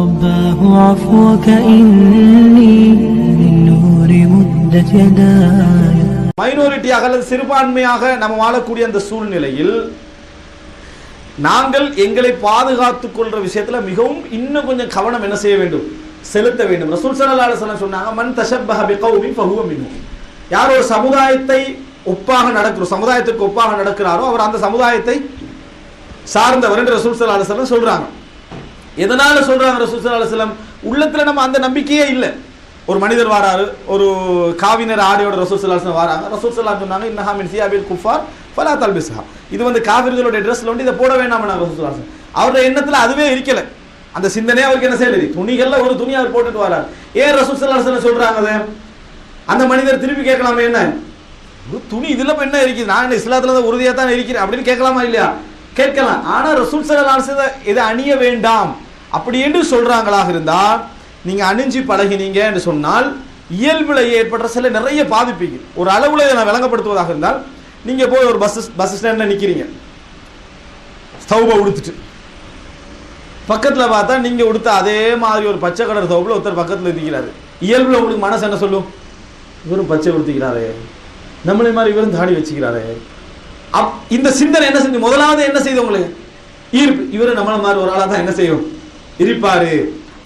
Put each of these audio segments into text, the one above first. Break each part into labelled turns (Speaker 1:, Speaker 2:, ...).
Speaker 1: رباه عفوك إني من نور مدت يداي.
Speaker 2: மைனாரிட்டியாக அல்லது சிறுபான்மையாக நம்ம வாழக்கூடிய அந்த சூழ்நிலையில் நாங்கள் எங்களை பாதுகாத்துக் கொள்ற விஷயத்துல மிகவும் இன்னும் கொஞ்சம் கவனம் என்ன செய்ய வேண்டும், செலுத்த வேண்டும். ரசூல் ஸல்லல்லாஹு அலைஹி வஸல்லம் சொன்னாங்க, மன் தஷப்பஹ பிகௌமின் ஃபஹுவ மின்ஹும். யார் ஒரு சமுதாயத்தை சமுதாயத்திற்கு ஒப்பாக நடக்கிறாரோ அவர் அந்த சமுதாயத்தை சார்ந்தவர் என்று ரசூல் ஸல்லல்லாஹு அலைஹி வஸல்லம் சொல்றாங்க. எதனால சொல்றாங்க ரசூல் ஸல்லல்லாஹு அலைஹி வஸல்லம்? உள்ளத்துல நம்ம அந்த நம்பிக்கையே இல்லை. ஒரு மனிதர் வராரு, ஒரு காவினர் ஆடையோட ரசூல் ஸல்லல்லாஹு அலைஹி வஸல்லம் வராங்க. ரசூல் ஸல்லல்லாஹு அலைஹி வஸல்லம் சொன்னாங்க, இன்னஹா மின் சியாபில் குஃபார் ஃபலா தல்பிஸ்ஹா. இது வந்து காஃபிர்களுடைய ட்ரெஸ்ல வந்து இதை போட வேண்டாம் ரசூல் ஸல்லல்லாஹு அலைஹி வஸல்லம். அவருடைய எண்ணத்துல அதுவே இருக்கல, அந்த சிந்தனையே அவருக்கு என்ன செய்யல. துணிகள்ல ஒரு துணி அவர் போட்டுட்டு வரார். ஏன் ரசூல் ஸல்லல்லாஹு அலைஹி வஸல்லம் சொல்றாங்க அதை? அந்த மனிதர் திருப்பி கேட்கலாமே, என்ன துணி இதுல என்ன இருக்குது, நான் என்ன இஸ்லாத்துல தான் உறுதியா தான் இருக்கிறேன் அப்படின்னு கேட்கலாமா இல்லையா? கேட்கலாம். ஆனா ரசூல் ஸல்லல்லாஹு அலைஹி வஸல்லம் இதை அணிய வேண்டாம் அப்படி என்று சொல்றாங்களாக இருந்தா, நீங்க அணிஞ்சு பழகினீங்க என்று சொன்னால் இயல்புல ஏற்படுற சில நிறைய பாதிப்பீங்க. ஒரு அளவுல நான் விளங்கப்படுத்துவதாக இருந்தால், நீங்க போய் ஒரு பஸ் ஸ்டாண்ட்ல நிக்கிறீங்க, ஸ்டவ்வை உடுத்துட்டு பக்கத்துல பார்த்தா நீங்க உடுத்த அதே மாதிரி ஒரு பச்சை கலர் ஸ்டவ்ல ஒருத்தர் பக்கத்துல இருக்கிறாரு. இயல்புல உங்களுக்கு மனசு என்ன சொல்லும்? இவரும் பச்சை உடுத்திக்கிறாரு, நம்மளே மாதிரி இவரும் தாடி வச்சுக்கிறாரு. இந்த சிந்தனை என்ன செஞ்சு முதலாவது என்ன செய்து உங்களுக்கு ஈர்ப்பு, இவரு நம்மள மாதிரி ஒரு ஆளா தான் என்ன செய்யும் இருப்பாரு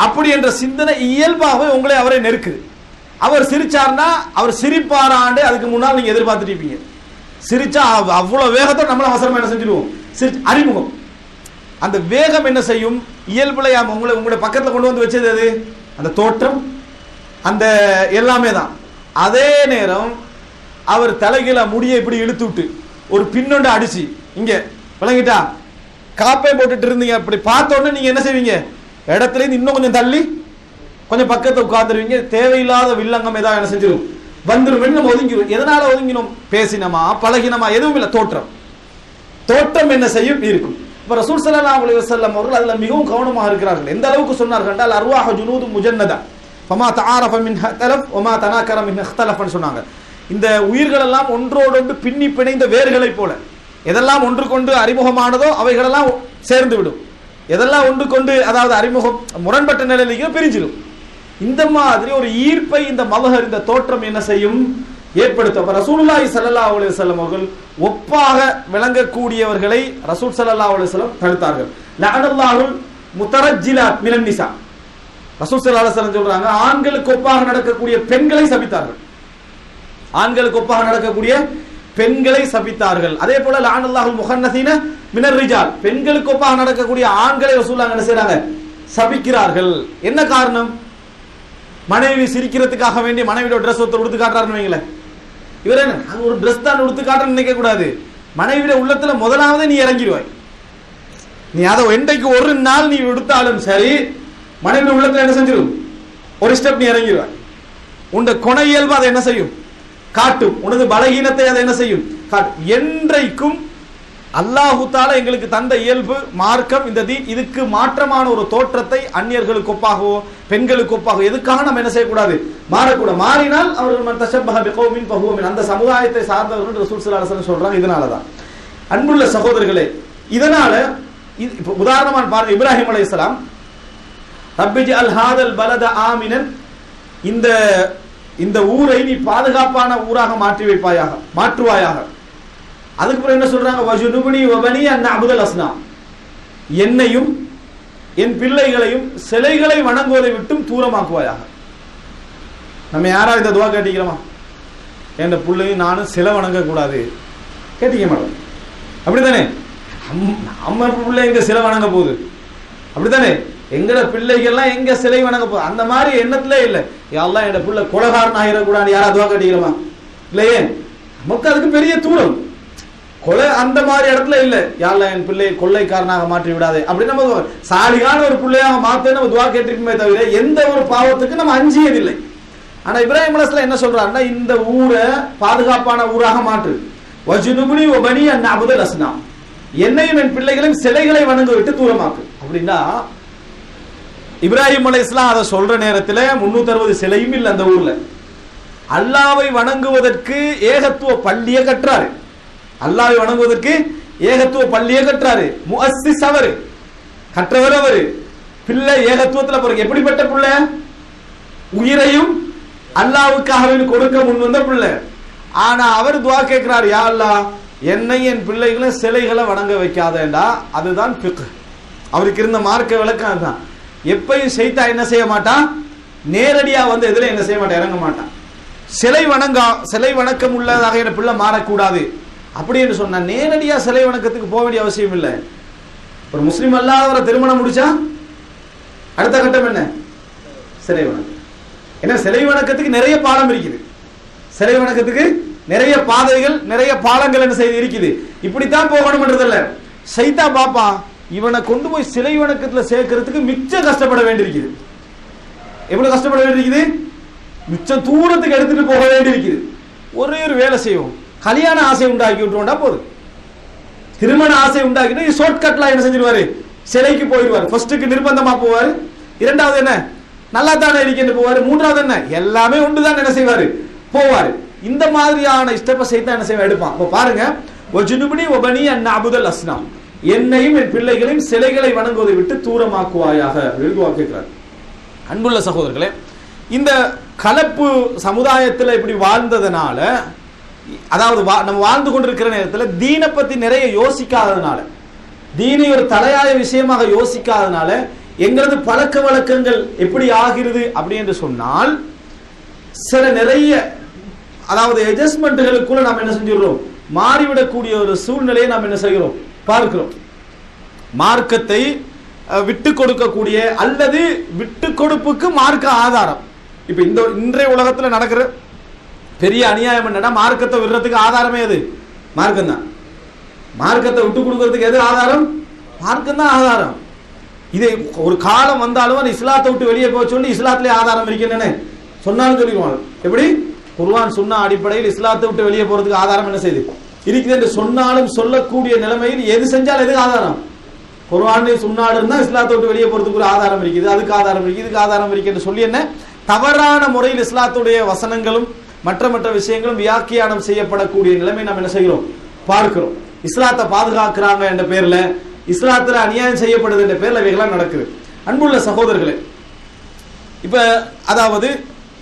Speaker 2: அப்படி என்ற சிந்தனை இயல்பாகவே உங்களை அவரை நெருக்குது. அவர் சிரிச்சார்னா அவர் சிரிப்பாராண்டு அதுக்கு முன்னால் நீங்க எதிர்பார்த்துட்டு இருப்பீங்க. சிரிச்சா அவ்வளவு வேகத்தோட நம்மள அவசரமா என்ன செஞ்சிருவோம், அறிமுகம். அந்த வேகம் என்ன செய்யும், இயல்புல உங்களை பக்கத்துல கொண்டு வந்து வச்சது அது அந்த தோற்றம், அந்த எல்லாமே தான். அதே நேரம் அவர் தலைகீழ முடியை இப்படி இழுத்து விட்டு ஒரு பின்னொண்டு அடிச்சு இங்க விளங்கிட்டா காப்பே போட்டுட்டு இருந்தீங்க, அப்படி பார்த்த உடனே நீங்க என்ன செய்வீங்க, இடத்துல இருந்து இன்னும் கொஞ்சம் தள்ளி கொஞ்சம் பக்கத்தை உட்கார்ந்துருவீங்க. தேவையில்லாத வில்லங்கம் ஏதாவது என்ன செஞ்சிடும் வந்துடும், நம்ம ஒதுங்கிடும். எதனால ஒதுங்கினோம்? பேசினமா பழகினமா எதுவும் இல்லை, தோற்றம் என்ன செய்யும் இருக்கும். இப்ப ரசூல் ஸல்லல்லாஹு அலைஹி வஸல்லம் அவர்கள் அதுல மிகவும் கவனமாக இருக்கிறார்கள். எந்த அளவுக்கு சொன்னார்கள் என்றால், அர்வாஹு ஜுனூது முஜன்னதா ஃபமா தஆரஃப மின்ஹா தலஃப் வமா தனாக்கர மின்ஹா இக்தலஃப்னு சொன்னாங்க. இந்த உயிர்கள் எல்லாம் ஒன்றோடொன்று பின்னி பிணைந்த வேர்களை போல, எதெல்லாம் ஒன்று கொண்டு அறிமுகமானதோ அவைகளெல்லாம் சேர்ந்து விடும், எதெல்லாம் ஒன்று கொண்டு அதாவது அறிமுகம் முரண்பட்ட நிலையிலேயே பிரிஞ்சிடும். இந்த மாதிரி ஒரு ஈர்ப்பை இந்த மலஹர் இந்த தோற்றம் என்ன செய்யும் ஏற்படுத்தும். ரசூலுல்லாஹி ஸல்லல்லாஹு அலைஹி வஸல்லம் அவர்கள் ஒப்பாக விளங்கக்கூடியவர்களை ரசூல் ஸல்லல்லாஹு அலைஹி வஸல்லம் தடுத்தார்கள். லஅனல்லாஹுல் முத்தரஜ்ஜிலாத் மினன் நிசா. ரசூல் ஸல்லல்லாஹு அலைஹி வஸல்லம் சொல்றாங்க, ஆண்களுக்கு ஒப்பாக நடக்கக்கூடிய பெண்களை சபித்தார்கள். ஆண்களுக்கு ஒப்பாக நடக்கக்கூடிய பெண்களை சபித்தார்கள். அதே போல லஅனல்லாஹுல் முஹன்னஸீன மினர் ரிஜால், பெண்களுக்கு ஒப்பாக நடக்கக்கூடிய ஆண்களை ரசூலுல்லாஹ் என்ன செய்றாங்க, சபிக்கிறார்கள். என்ன காரணம்? மனைவி சிரிக்கிறதுக்காக வேண்டிய மனைவியோட ட்ரெஸ் ஒருத்தர் உடுத்து காட்டுறாருன்னு வைங்களேன், இவர் என்ன ஒரு ட்ரெஸ் தான் உடுத்து காட்டுறன்னு நினைக்க கூடாது. மனைவியோட உள்ளத்துல முதலாவது நீ இறங்கிடுவாய். நீ அதை என்றைக்கு ஒரு நாள் நீ உடுத்தாலும் சரி, மனைவியோட உள்ளத்துல என்ன செஞ்சிடும், ஒரு ஸ்டெப் நீ இறங்கிடுவாய். உண்ட கொண இயல்பு அதை என்ன செய்யும் காட்டும், உனது பலகீனத்தை அதை என்ன செய்யும் காட்டும். என்றைக்கும் அல்லாஹு தஆலா எங்களுக்கு தந்த இயல்பு மார்க்கம் இந்த தீன், இதுக்கு மாற்றமான ஒரு தோற்றத்தை அந்நியர்களுக்கு ஒப்பாகவோ பெண்களுக்கு ஒப்பாகவோ எதுக்காக நம்ம என்ன செய்யக்கூடாது, மாறக்கூடாது. மாறினால் அவர்கள் மன் தஷப்பஹ பிகௌமின் ஃபஹுவ மின், அந்த சமுதாயத்தை சார்ந்தவர்கள் ரசூல் ஸல்லல்லாஹு அலைஹி வஸல்லம் சொல்றாங்க. இதனாலதான் அன்புள்ள சகோதரர்களே, இதனால இப்ப உதாரணமா பாருங்க, இப்ராஹிம் அலைஹிஸ்ஸலாம் ரப்பிஜ்அல் ஹாதல் பலத ஆமினன், இந்த ஊரை நீ பாதுகாப்பான ஊராக மாற்றுவாயாக. அதுக்கு பிறகு என்ன சொல்றாங்க, வஜுனுபனி வபனி அன் நஅபுதல் அஸ்னாம், என்னையும் என் பிள்ளைகளையும் சிலைகளை வணங்குவதை விட்டும் தூரமாக்குவாயாக. நம்ம யாராவது இந்த துவா கேட்டிக்கிறோமா? என் பிள்ளையும் நானும் சிலை வணங்க கூடாது கேட்டிக்க மாட்டோம், அப்படித்தானே? நம்ம பிள்ளை எங்க சிலை வணங்க போகுது, அப்படித்தானே? எங்கட பிள்ளைகள்லாம் எங்க சிலை வணங்க போகுது, அந்த மாதிரி எண்ணத்திலே இல்லை. யாரெல்லாம் என் பிள்ளை கொலைகாரன் ஆகிடக்கூடாது யாராவது துவா கேட்டிக்கிறோமா? இல்லையே. நமக்கு அதுக்கு பெரிய தூரம், கொலை அந்த மாதிரி இடத்துல இல்ல. யாரெல்லாம் என் பிள்ளை கொள்ளைக்காரனாக மாற்றி விடாதே அப்படின்னு நம்ம சாலிகான ஒரு பிள்ளையாக மாத்த நம்ம துவா கேட்டிருக்குமே தவிர எந்த ஒரு பாவத்துக்கு நம்ம அஞ்சியதில்லை. ஆனா இப்ராஹிம் அலைஹிஸ்ஸலாம் என்ன சொல்றாருன்னா, இந்த ஊரை பாதுகாப்பான ஊராக மாற்று, வஜுனுபனி வபனி அன் நஅபுதல் அஸ்னாம், என்னையும் என் பிள்ளைகளையும் சிலைகளை வணங்க விட்டு தூரமாக்கு. அப்படின்னா இப்ராஹிம் அலைஹிஸ்ஸலாம் அதை சொல்ற நேரத்தில் 360 சிலையும் இல்லை அந்த ஊர்ல. அல்லாஹ்வை வணங்குவதற்கு ஏகத்துவ பள்ளியை கட்டுறாரு, அல்லாஹ்வை வணங்குவதற்கு ஏகத்துவ பள்ளியை கட்டுறாரு. முஅஸ்ஸிஸ் அவரு, கற்றவர் அவரு. பிள்ளை ஏகத்துவத்துல பிறகு எப்படிப்பட்ட பிள்ளை? உயிரையும் அல்லாஹ்வுக்காக கொடுக்க முன் வந்த பிள்ளை. ஆனா அவர் துஆ கேட்கிறார், யா அல்லாஹ் என்னை என் பிள்ளைகளை சிலைகளை வணங்க வைக்காதேண்டா. அதுதான் ஃபிக்ஹ். அவருக்கு இருந்த மார்க்க விளக்கம் அதுதான். எப்பயும் ஷைத்தான் என்ன செய்ய மாட்டான்? நேரடியா வந்து எதுல என்ன செய்ய மாட்டான்? இறங்க மாட்டான். சிலை வணக்கம் உள்ளதாக என் பிள்ளை மாறக்கூடாது அப்படின்னு சொன்னா நேரடியா சிலை வணக்கத்துக்கு போக வேண்டிய அவசியம் இல்லை. ஒரு முஸ்லிம் அல்லாதவரை திருமணம் முடிச்சா அடுத்த கட்டம் என்ன? சிலை வணக்கம். ஏன்னா சிலை வணக்கத்துக்கு நிறைய பாலம் இருக்குது. சிலை வணக்கத்துக்கு நிறைய பாதைகள், நிறைய பாலங்கள் என்ன செய்து இருக்குது. இப்படித்தான் போகணும்ன்றதில்ல. ஷைத்தான் பாப்பா இவனை கொண்டு போய் சிலை வணக்கத்துல சேர்க்கறதுக்கு மிச்சம் கஷ்டப்பட வேண்டியிருக்குது. எவ்வளவு கஷ்டப்பட வேண்டியிருக்குது? மிச்சம் தூரத்துக்கு எடுத்துட்டு போக வேண்டியிருக்குது. ஒரே ஒரு வேலை செய்வோம், கல்யாண ஆசை உண்டாக்கி விட்டுருவோம்டா போதும். திருமண ஆசை உண்டாக்கிட்டு ஷார்ட்கட்ல என்ன செஞ்சிருவாரு? சிலைக்கு போயிடுவார். ஃபர்ஸ்ட்டுக்கு நிர்பந்தமா போவாரு, இரண்டாவது என்ன நல்லா தானே இருக்கேன்னு போவாரு, மூன்றாவது என்ன எல்லாமே உண்டுதான் என்ன செய்வாரு? போவாரு. இந்த மாதிரியான ஸ்டெப்பை சைத்தான் என்ன செய்வான்? எடுப்பான். அப்ப பாருங்க, வஜ்னுப்னி வபனி அன் அபுதல் அஸ்னாம், என்னையும் என் பிள்ளைகளையும் சிலைகளை வணங்குவதை விட்டு தூரமாக்குவாயாக கேட்கிறார். அன்புள்ள சகோதரர்களே, இந்த கலப்பு சமுதாயத்தில் இப்படி வாழ்ந்ததுனால, அதாவது நம்ம வாழ்ந்து கொண்டிருக்கிற நேரத்தில் தீனை பத்தி நிறைய யோசிக்காததுனால, தீனை ஒரு தலையாய விஷயமாக யோசிக்காததுனால எங்களது பழக்க வழக்கங்கள் எப்படி ஆகிறது அப்படி என்று சொன்னால், சில நிறைய அதாவது அட்ஜஸ்ட்மெண்ட்டுகளுக்குள்ள நாம் என்ன செஞ்சிடறோம்? மாறிவிடக்கூடிய ஒரு சூழ்நிலையை நாம் என்ன செய்கிறோம்? பார்க்கிறோம். மார்க்கத்தை விட்டு கொடுக்கக்கூடிய அல்லது விட்டு கொடுப்புக்கு மார்க்க ஆதாரம். இப்ப இந்த இன்றைய உலகத்துல நடக்கிற பெரிய அநியாயம் என்னன்னா, மார்க்கத்தை விடுறதுக்கு ஆதாரமே எது? மார்க்கம் தான். மார்க்கத்தை விட்டு கொடுக்கறதுக்கு எது ஆதாரம்? மார்க்கம் தான் ஆதாரம். இது ஒரு காலம் வந்தாலும் இஸ்லாத்தை விட்டு வெளியே போக சொல்லி இஸ்லாத்திலே ஆதாரம் இருக்கேன்னு சொன்னாலும் சொல்லிடுவாங்க. எப்படி? குர்ஆன் சுன்னா அடிப்படையில் இஸ்லாத்தை விட்டு வெளியே போறதுக்கு ஆதாரம் என்ன செய்யுது இருக்குது என்று சொன்னாலும் சொல்லக்கூடிய நிலைமையில் எது செஞ்சால் எதுக்கு ஆதாரம்? குர்ஆன் சுன்னாடு இருந்தா இஸ்லாத்தை விட்டு வெளியே போறதுக்கு ஒரு ஆதாரம் இருக்குது, அதுக்கு ஆதாரம் இருக்குது, இதுக்கு ஆதாரம் இருக்கு என்று சொல்லி என்ன தவறான முறையில் இஸ்லாத்துடைய வசனங்களும் மற்ற மற்ற விஷயங்களும் வியாக்கியானம் செய்யப்படக்கூடிய நிலைமை நாம் என்ன செய்கிறோம்? பார்க்கிறோம். இஸ்லாத்தை பாதுகாக்கிறாங்க என்ற பேர்ல, இஸ்லாத்துல அநியாயம் செய்யப்படுது என்ற பேர்ல இவைகளாம் நடக்குது. அன்புள்ள சகோதரர்களே, இப்ப அதாவது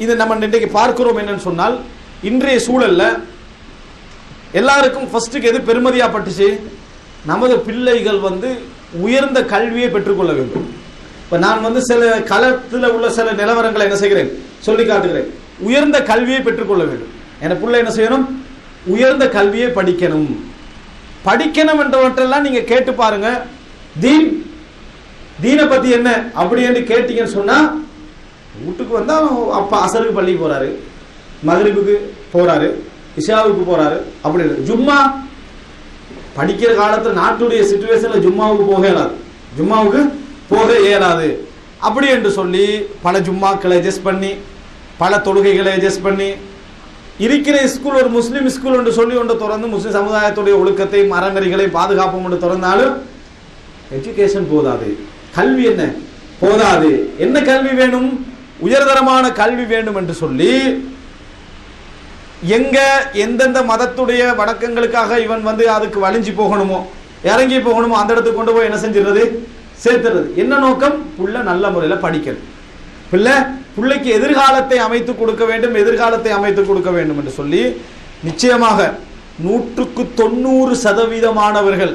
Speaker 2: இது நம்ம இன்றைக்கு பார்க்கிறோம் என்னன்னு சொன்னால், இன்றைய சூழல்ல எல்லாருக்கும் ஃபர்ஸ்ட்டுக்கு எது பெருமதியா பட்டுச்சு? நமது பிள்ளைகள் உயர்ந்த கல்வியை பெற்றுக்கொள்ள வேண்டும். இப்ப நான் சில களத்தில் உள்ள சில நிலவரங்களை என்ன செய்கிறேன்? சொல்லி காட்டுகிறேன். உயர்ந்த கல்வியை பெற்றுக்கொள்ள வேண்டும். என் பிள்ளை என்ன செய்யணும்? உயர்ந்த கல்வியை படிக்கணும். படிக்கணும் என்றவற்றெல்லாம் நீங்க கேட்டு பாருங்க. தீனை பத்தி என்ன அப்படி என்று கேட்டீங்கன்னு சொன்னா, வீட்டுக்கு வந்தா அப்பா அசருக்கு பள்ளிக்கு போறாரு, மகரிபுக்கு போறாரு, இஷாவுக்கு போறாரு, அப்படி ஜும்மா படிக்கிற காலத்துல நாட்டுடைய சிச்சுவேஷன்ல ஜும்மாவுக்கு போக இயலாது, ஜும்மாவுக்கு போக இயலாது அப்படி என்று சொல்லி பல ஜும்மாக்களை அட்ஜஸ்ட் பண்ணி, பல தொழுகைகளை அட்ஜஸ்ட் பண்ணி இருக்கிற ஸ்கூல் ஒரு முஸ்லீம் ஸ்கூல் என்று சொல்லி ஒன்று திறந்து முஸ்லிம் சமுதாயத்துடைய ஒழுக்கத்தையும் அறநெறிகளையும் பாதுகாப்போம் என்று திறந்தாலும் எஜுகேஷன் போதாது. கல்வி என்ன போதாது. என்ன கல்வி வேணும்? உயர்தரமான கல்வி வேண்டும் என்று சொல்லி எங்க எந்தெந்த மதத்துடைய வணக்கங்களுக்காக இவன் அதுக்கு வலிஞ்சு போகணுமோ, இறங்கி போகணுமோ அந்த இடத்துக்கு கொண்டு போய் என்ன செஞ்சிருது? சேர்த்துறது. என்ன நோக்கம்? புள்ள நல்ல முறையில் படிக்கணும், பிள்ளைக்கு எதிர்காலத்தை அமைத்து கொடுக்க வேண்டும், எதிர்காலத்தை அமைத்து கொடுக்க வேண்டும் என்று சொல்லி நிச்சயமாக 190%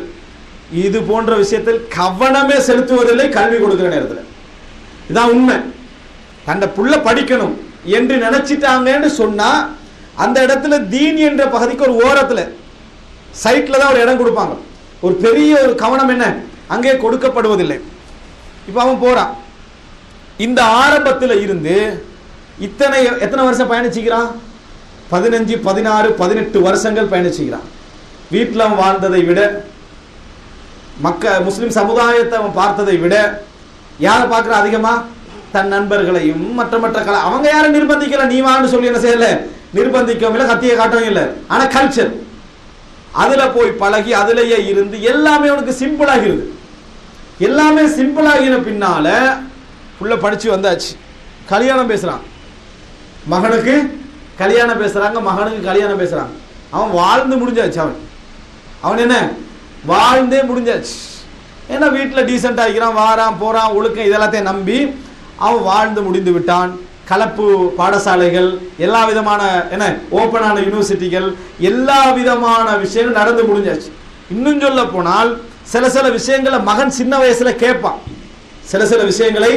Speaker 2: இது போன்ற விஷயத்தில் கவனமே செலுத்துவதில்லை கல்வி கொடுக்கிற நேரத்தில். இதான் உண்மை. அந்த புள்ள படிக்கணும் என்று நினைச்சிட்டாங்கன்னு சொன்னா அந்த இடத்துல தீன் என்ற பகுதிக்கு ஒரு ஓரத்துல சைட்ல தான் ஒரு இடம் கொடுப்பாங்க. ஒரு பெரிய ஒரு கவனம் என்ன அங்கே கொடுக்கப்படுவதில்லை. இப்ப அவன் போறான், இந்த ஆரம்பத்தில் இருந்து எத்தனை வருஷம் பயணிச்சுக்கிறான்? 15, 16, 18 வருஷங்கள் பயணிச்சுக்கிறான். வீட்டில் அவன் வாழ்ந்ததை விட, முஸ்லிம் சமுதாயத்தை அவன் பார்த்ததை விட யாரை பார்க்கிற அதிகமா? தன் நண்பர்களையும் மற்ற அவங்க யாரும் நிர்பந்திக்கல, நீ வான்னு சொல்லி என்ன செய்யல, நிர்பந்திக்கவும் இல்லை, கத்தியை காட்டவும் இல்லை. ஆனா கல்ச்சர் அதுல போய் பழகி அதுலயே இருந்து எல்லாமே அவனுக்கு சிம்பிள் ஆகிறது. எல்லாமே சிம்பிள் ஆகின பின்னால புள்ள படிச்சு வந்தாச்சு, கல்யாணம் பேசுறான், மகனுக்கு கல்யாணம் பேசுறாங்க, மகனுக்கு கல்யாணம் பேசுறாங்க. அவன் வாழ்ந்து முடிஞ்சாச்சு. அவன் என்ன வாழ்ந்தே முடிஞ்சாச்சு. ஏன்னா வீட்டில் டீசெண்டாக இருக்கிறான், வாரான் போகிறான், ஒழுக்கம் இதெல்லாத்தையும் நம்பி அவன் வாழ்ந்து முடிந்து விட்டான். கலப்பு பாடசாலைகள், எல்லா விதமான என்ன ஓப்பனான யூனிவர்சிட்டிகள், எல்லா விதமான விஷயங்கள் நடந்து முடிஞ்சாச்சு. இன்னும் சொல்ல போனால் சில விஷயங்களை மகன் சின்ன வயசுல கேட்பான். சில விஷயங்களை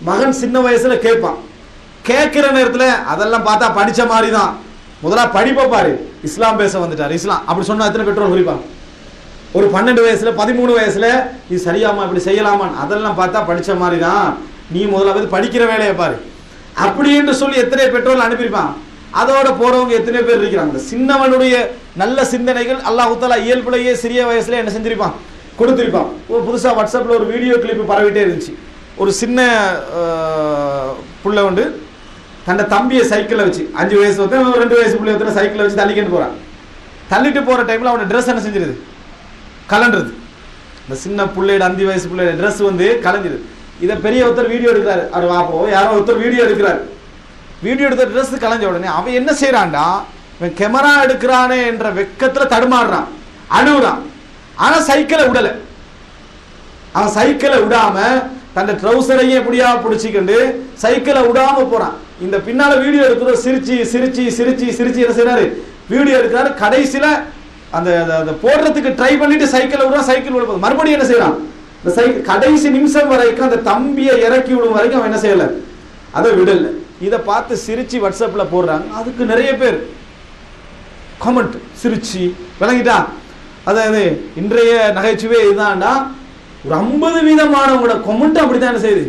Speaker 2: மகன் சின்ன வயசுல கேட்பான். கேட்கிற நேரத்தில் அதெல்லாம் பார்த்தா படிச்ச மாதிரி தான். முதல்ல படிப்பை பாரு, இஸ்லாம் பேச வந்துட்டார், இஸ்லாம் அப்படி சொன்னா எத்தனை பெற்றோர் குறிப்பாங்க. ஒரு 12 வயசுல 13 வயசுல இது சரியாமா இப்படி செய்யலாமான்னு அதெல்லாம் பார்த்தா படிச்ச மாதிரி தான், நீ முதல்ல வந்து படிக்கிற வேலையை பாரு அப்படி என்று சொல்லி எத்தனை பெற்றோர்கள் அனுப்பியிருப்பான். அதோட போறவங்க எத்தனை பேர் இருக்கிறாங்க. சின்னவனுடைய நல்ல சிந்தனைகள் அல்லாஹ் தஆலா இயல்புலையே சிறிய வயசுல என்ன செஞ்சிருப்பான், கொடுத்திருப்பான். புதுசா வாட்ஸ்அப்ல ஒரு வீடியோ கிளிப் பரவிட்டே இருந்துச்சு. ஒரு சின்ன புள்ள வந்து தன்னை தம்பியை சைக்கிளில் வச்சு 5 வயசு 2 வயசு பிள்ளை ஒருத்தர் சைக்கிளில் வச்சு தள்ளிக்கிட்டு போறான். தள்ளிட்டு போற டைம்ல அவனோட ட்ரெஸ் என்ன செஞ்சிருது, கலண்டுறது. இந்த சின்ன பிள்ளையோட 5 வயசு பிள்ளையோட ட்ரெஸ் வந்து கலஞ்சிருது. இதை பெரிய ஒருத்தர் வீடியோ எடுக்கிறாரு, அவர் வாப்போ யாரோ ஒருத்தர் வீடியோ எடுக்கிறாரு. வீடியோ எடுத்த ட்ரெஸ் கலைஞ்ச உடனே அவன் என்ன செய்யறான்டா, இவன் கேமரா எடுக்கிறானே என்ற வெக்கத்துல தடுமாறுறான், அழுகுறான். ஆனா சைக்கிளை விடல. அவன் சைக்கிளை விடாம தன் ட்ரௌசரையும் எப்படியா பிடிச்சிக்கிண்டு சைக்கிளை விடாம போறான். இந்த பின்னால வீடியோ எடுக்கிற சிரிச்சு சிரிச்சு சிரிச்சு சிரிச்சு என்ன செய்யறாரு, வீடியோ எடுக்கிறாரு. கடைசியில அந்த போடுறதுக்கு ட்ரை பண்ணிட்டு சைக்கிளை விடுறான். சைக்கிள் விட மறுபடியும் என்ன செய்யறான், இந்த சைக்கிள் கடைசி நிமிஷம் வரைக்கும் அந்த தம்பியை இறக்கி விடும் வரைக்கும் அவன் என்ன செய்யல, அதை விடல. இதை பார்த்து சிரிச்சு வாட்ஸ்அப்ல போடுறாங்க. அதுக்கு நிறைய பேர் கமெண்ட் சிரிச்சு விளங்கிட்டா. அதாவது இன்றைய நகைச்சுவை இதுதான்டா, ஒரு 50 வீதமானவங்களோட கமெண்ட் அப்படித்தான் என்ன செய்யுது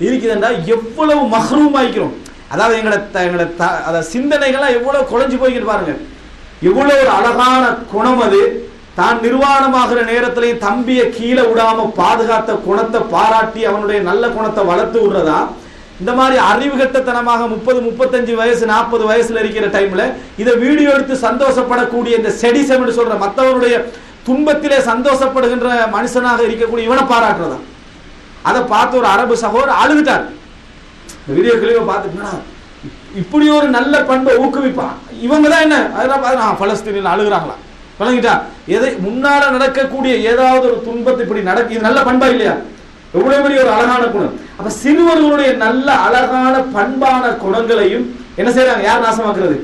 Speaker 2: இருக்குதுண்டா. எவ்வளவு மஹ்ரூம் ஆயிக்கிறோம். அதாவது எங்களோட சிந்தனைகள்லாம் எவ்வளவு குறைஞ்சு போய்கிட்டு பாருங்க. எவ்வளவு ஒரு அழகான குணம் அது. தான் நிர்வாணமாகிற நேரத்திலையும் தம்பியை கீழே விடாம பாதுகாத்த குணத்தை பாராட்டி அவனுடைய நல்ல குணத்தை வளர்த்து விடுறதா. இந்த மாதிரி அறிவுகட்டத்தனமாக 30, 35 வயசு 40 வயசுல இருக்கிற டைம்ல இதை வீடியோ எடுத்து சந்தோஷப்படக்கூடிய இந்த செடிசம் என்று சொல்ற மற்றவனுடைய துன்பத்திலே சந்தோஷப்படுகின்ற மனுஷனாக இருக்கக்கூடிய இவனை பாராட்டுறதா. அதை பார்த்து ஒரு அரபு சகோதரர் அழுதுட்டார். இந்த வீடியோ கிளிப்பை பார்த்துட்டா இப்படி ஒரு நல்ல பண்பை ஊக்குவிப்பான். இவங்க தான் என்ன அதெல்லாம் பலஸ்தீனில் அழுகுறாங்களா விளங்கிட்டா. எதை முன்னால நடக்கக்கூடிய ஏதாவது ஒரு துன்பத்தை இப்படி நடக்க, இது நல்ல பண்பா இல்லையா? எவ்வளவு பெரிய ஒரு அழகான குணம். அப்ப சிறுவர்களுடைய நல்ல அழகான பண்பான குணங்களையும் என்ன செய்யறாங்க, யார் நாசமாக்குறது,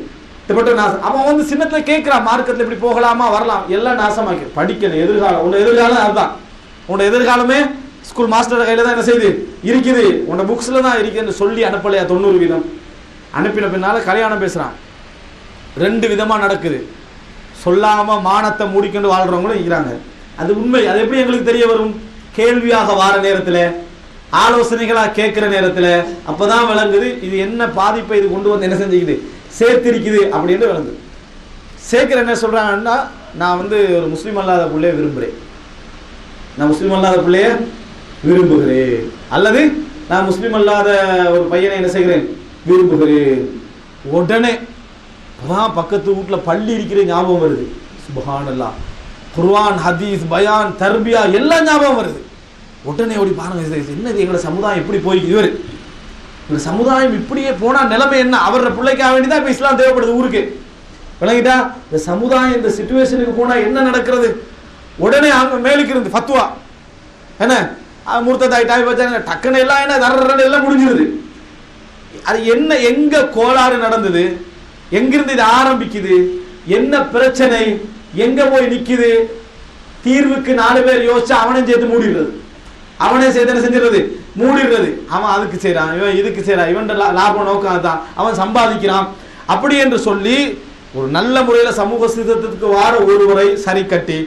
Speaker 2: அவன் வந்து சின்னத்துல கேட்கிறான், மார்க்கத்துல இப்படி போகலாமா வரலாம், எல்லாம் நாசமாக்கி படிக்கணும். எதிர்காலம் உன்னோட எதிர்காலம் அதுதான். உன்னோட எதிர்காலமே ஸ்கூல் மாஸ்டர் கையில தான் என்ன செய்யுது இருக்குது, உன்னோட புக்ஸ்ல தான் இருக்குன்னு சொல்லி அனுப்பலையா 90 வீதம். அனுப்பின பின்னால கல்யாணம் பேசுறான். 2 விதமா நடக்குது. சொல்லாம மானத்தை மூடிக்கொண்டு வாழ்றவங்களும் இருக்கிறாங்க. அது உண்மை. அது எப்படி எங்களுக்கு தெரிய வரும், கேள்வியாக வார நேரத்துல, ஆலோசனைகளா கேட்கிற நேரத்துல அப்பதான் விளங்குது இது என்ன பாதிப்பை இது கொண்டு வந்து என்ன செஞ்சுக்குது சேர்த்திருக்குது அப்படின்னு விளங்குது. சேர்க்கிற என்ன சொல்றாங்கன்னா, நான் வந்து ஒரு முஸ்லீம் அல்லாத பிள்ளைய விரும்புகிறேன், நான் முஸ்லீம் அல்லாத பிள்ளைய விரும்புகிறேன், அல்லது நான் முஸ்லீம் அல்லாத ஒரு பையனை என்ன செய்கிறேன் விரும்புகிறேன். உடனே பக்கத்து வீட்டுல பள்ளி இருக்கிற ஞாபகம் வருது. சுப்ஹானல்லாஹ், குர்ஆன் ஹதீஸ் பயான் தர்பியா எல்லாம் ஞாபகம் வருது. உடனே ஓடி பாருங்க, என்னது எங்களோட சமுதாயம் இப்படி போய்க்கு, இவர் இந்த சமுதாயம் இப்படியே போனா நிலைமை என்ன, அவரோட பிள்ளைக்காக வேண்டிதான் இப்ப இஸ்லாம் தேவைப்படுது ஊருக்கு விளங்கிட்டா. இந்த சமுதாயம் இந்த சிச்சுவேஷனுக்கு போனா என்ன நடக்கிறது, உடனே அங்க மேலுக்கு இருந்து ஃபத்வா என்ன மூர்த்ததாய் வச்சாங்க டக்குன்னு எல்லாம் என்ன தர்ற எல்லாம் முடிஞ்சிருது. அது என்ன எங்க கோளாறு நடந்தது, எங்கிருந்து இது ஆரம்பிக்குது, என்ன பிரச்சனை, எங்க போய் நிக்குது, தீர்வுக்கு 4 பேர் யோசிச்சு அவனையும் சேர்த்து மூடிடுறது, அவனே சேர்த்து என்ன செஞ்சிடறது மூடிடுறது. அவன் அதுக்கு செய்யறான், இவன் இதுக்கு செய்யறான், இவன் லாப நோக்கம் தான், அவன் சம்பாதிக்கிறான் அப்படி என்று சொல்லி ஒரு நல்ல முறையில சமூக சீர்திருத்தத்துக்கு வார ஒருவரை சரி கட்டி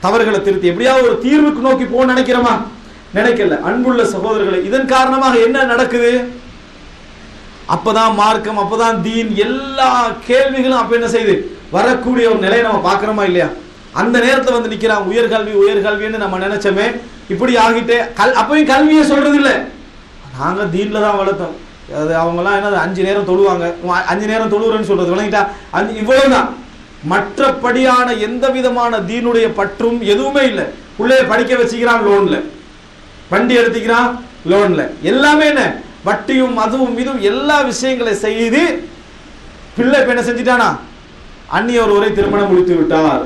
Speaker 2: தவறுகளை திருத்தி எப்படியாவது ஒரு தீர்வுக்கு நோக்கி போக நினைக்கிறோமா, நினைக்கல. அன்புள்ள சகோதரர்களை, இதன் காரணமாக என்ன நடக்குது, அப்பதான் மார்க்கம், அப்பதான் தீன், எல்லா கேள்விகளும் அப்ப என்ன செய்யுது வரக்கூடிய ஒரு நிலையை நம்ம பார்க்கிறோமா இல்லையா. அந்த நேரத்தில் வந்து நிக்கிறான் உயர்கல்வி உயர்கல்வின்னு நம்ம நினைச்சோமே, இப்படி ஆகிட்டே அப்பயும் கல்வியை சொல்றது இல்லை, நாங்க தீன்ல தான் வளர்த்தோம். அது அவங்கலாம் என்ன 5 நேரம் தொழுவாங்க, 5 நேரம் தொழுவுறேன்னு சொல்றது விளங்கிட்டா, இவ்வளவுதான். மற்றபடியான எந்த விதமான தீனுடைய பற்றும் எதுவுமே இல்லை. பிள்ளைய படிக்க வச்சுக்கிறான் லோன்ல, வண்டி எடுத்துக்கிறான் லோன்ல, எல்லாமே என்ன வட்டியும் அதுவும் இதுவும் எல்லா விஷயங்களை செய்து பிள்ளை என்ன செஞ்சிட்டானா, அந்நிய ஒருவரை திருமணம் முடித்து விட்டார்.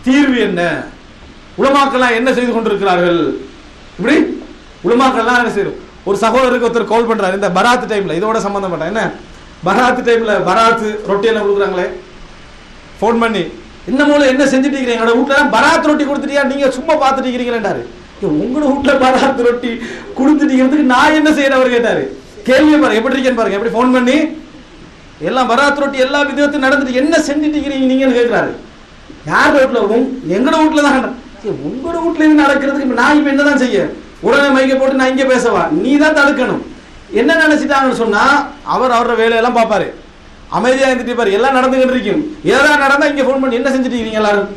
Speaker 2: தீர்வு என்ன, உலமாக்கெல்லாம் என்ன செய்து கொண்டிருக்கிறார்கள், இப்படி உலமாக்கள்லாம் என்ன செய்யும். ஒரு சகோதரருக்கு ஒருத்தர் கால் பண்றாரு இந்த பராத்து டைம்ல, இதோட சம்பந்தப்பட்ட என்ன பராத்து டைம்ல பராத்து ரொட்டி எல்லாம் கொடுக்குறாங்களே, ஃபோன் பண்ணி இந்த மூலம் என்ன செஞ்சுட்டு இருக்கிறீங்க, என்னோட வீட்டுல பராத்து ரொட்டி கொடுத்துட்டியா, நீங்க சும்மா பார்த்துட்டு இருக்கிறீங்களேன்டாரு. உங்களோட வீட்டுல பராத்து ரொட்டி கொடுத்துட்டீங்கிறதுக்கு நான் என்ன செய்யறேன் அவர் கேட்டாரு. கேள்வி பாருங்க எப்படி இருக்கேன்னு பாருங்க. எப்படி ஃபோன் பண்ணி எல்லாம் பராத்து ரொட்டி எல்லா விதத்தையும் நடந்துட்டு என்ன செஞ்சுட்டு இருக்கிறீங்க நீங்கன்னு கேட்கிறாரு. யார் வீட்டுல? எங்களோட வீட்டுல தான். உங்களோட வீட்டுல இருந்து நடக்கிறதுக்கு நான் இப்ப என்னதான் செய்ய? உடனே மைக்க போட்டு நான் இங்க பேசவா? நீ தான் தடுக்கணும். என்ன நினைச்சிட்டாங்கன்னு சொன்னா அவர் அவரோட வேலையெல்லாம் பார்ப்பாரு, அமைதியா இருந்துட்டு பாரு, எல்லாம் நடந்துகிட்டு இருக்கும். ஏதாவது நடந்தா இங்க போன் பண்ணி என்ன செஞ்சுட்டு இருக்கீங்க எல்லாரும்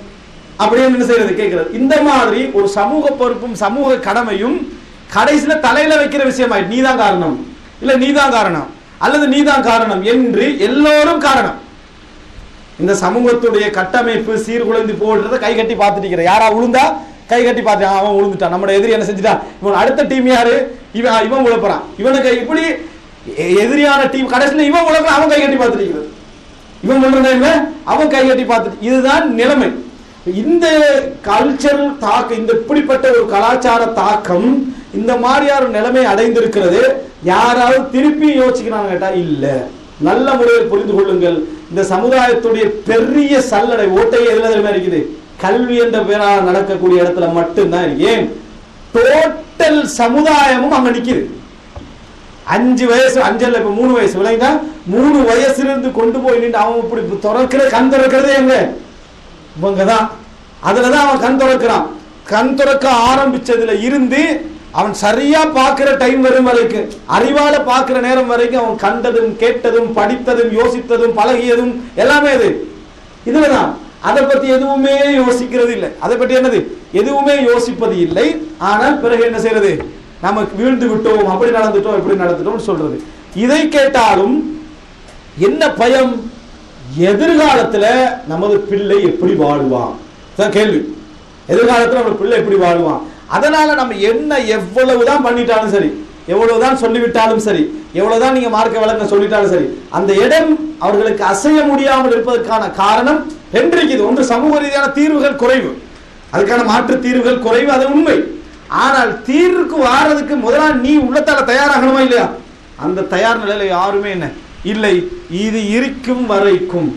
Speaker 2: அப்படியே என்ன செய்யறது கேட்கறது. இந்த மாதிரி ஒரு சமூக பொறுப்பும் சமூக கடமையும் கடைசியில தலையில வைக்கிற விஷயம் ஆயிடுச்சு. நீதான் காரணம், இல்ல நீதான் காரணம், அல்லது நீதான் காரணம் என்று எல்லோரும் காரணம். இந்த சமூகத்துடைய கட்டமைப்பு சீர்குலைந்து போடுறத கை கட்டி பார்த்துட்டு யாரா உளுந்தா கை கட்டி பார்த்து அவன் உழுந்துட்டான், நம்ம எதிரி என்ன செஞ்சுட்டான், இவன் அடுத்த டீம் யாரு, இவன் உழப்புறான், இவனுக்கு இப்படி எதிரியான டீம் கடைசியில் இவன் உழப்ப அவன் கை கட்டி பார்த்துட்டு இவன் சொல்ற அவன் கை கட்டி பார்த்துட்டு. இதுதான் நிலைமை. இந்த கல்ச்சர் தாக்கம், இந்த இப்படிப்பட்ட ஒரு கலாச்சார தாக்கம் இந்த மாதிரியான நிலைமை அடைந்திருக்கிறது. யாராவது திருப்பி யோசிக்கிறாங்க கேட்டா இல்ல. நல்ல முறையில் புரிந்து கொள்ளுங்கள். இந்த சமுதாயத்துடைய பெரிய சல்லடை ஓட்டையே எதுல தெரியுமா இருக்குது? கல்வி என்ற பேரால் நடக்கக்கூடிய இடத்துல மட்டும்தான். ஏன் டோட்டல் சமுதாயமும் அங்க நிக்குது. 5 வயசு 5 இல்ல இப்ப 3 வயசு விளையா 3 வயசுல இருந்து கொண்டு போய் நின்று அவன் இப்படி திறக்கிற கண் திறக்கிறதே எங்க இவங்கதான். அதுலதான் அவன் கண் திறக்கிறான். கண் திறக்க ஆரம்பிச்சதுல இருந்து அவன் சரியா பார்க்கிற டைம் வரும் வரைக்கும், அறிவால பார்க்கிற நேரம் வரைக்கும் அவன் கண்டதும் கேட்டதும் படித்ததும் யோசித்ததும் பழகியதும் எல்லாமே இது இதுலதான். அதை பத்தி எதுவுமே யோசிக்கிறது இல்லை. அதை பற்றி என்னது எதுவுமே யோசிப்பது இல்லை. ஆனால் பிறகு என்ன செய்யறது, நமக்கு வீழ்ந்து விட்டோம், அப்படி நடந்துட்டோம், இப்படி நடந்துட்டோம் சொல்றது. இதை கேட்டாலும் என்ன பயம்? எதிர்காலத்துல நமது பிள்ளை எப்படி வாழ்வான் கேள்வி. எதிர்காலத்துல நம்ம பிள்ளை எப்படி வாழ்வான்? அதனால நம்ம என்ன எவ்வளவுதான் பண்ணிட்டாலும் சரி, எவ்வளவுதான் சொல்லிவிட்டாலும் சரி, எவ்வளவுதான் நீங்க மார்க்க விளக்க சொல்லிட்டாலும் சரி, அந்த இடம் அவர்களுக்கு அசைய முடியாமல் இருப்பதற்கான காரணம் 2 இருக்குது. ஒன்று சமூக ரீதியான தீர்வுகள் குறைவு, அதுக்கான மாற்று தீர்வுகள் குறைவு, அது உண்மை. ஆனால் தீர்வுக்கு வாரதுக்கு முதலாக நீ உள்ளத்தால தயாராகணுமா இல்லையா? அந்த தயார் நிலையில யாருமே என்ன இல்லை. இது இருக்கும் வரைக்கும்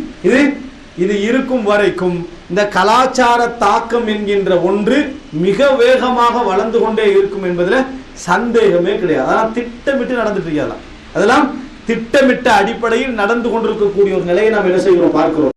Speaker 2: இது இருக்கும் வரைக்கும் இந்த கலாச்சார தாக்கம் என்கின்ற ஒன்று மிக வேகமாக வளர்ந்து கொண்டே இருக்கும் என்பதில் சந்தேகமே கிடையாது. அதெல்லாம் திட்டமிட்டு நடந்துட்டு இருக்காது. அதெல்லாம் திட்டமிட்ட அடிப்படையில் நடந்து கொண்டிருக்கக்கூடிய ஒரு நிலையை நாம் என்ன செய்கிறோம் பார்க்கிறோம்.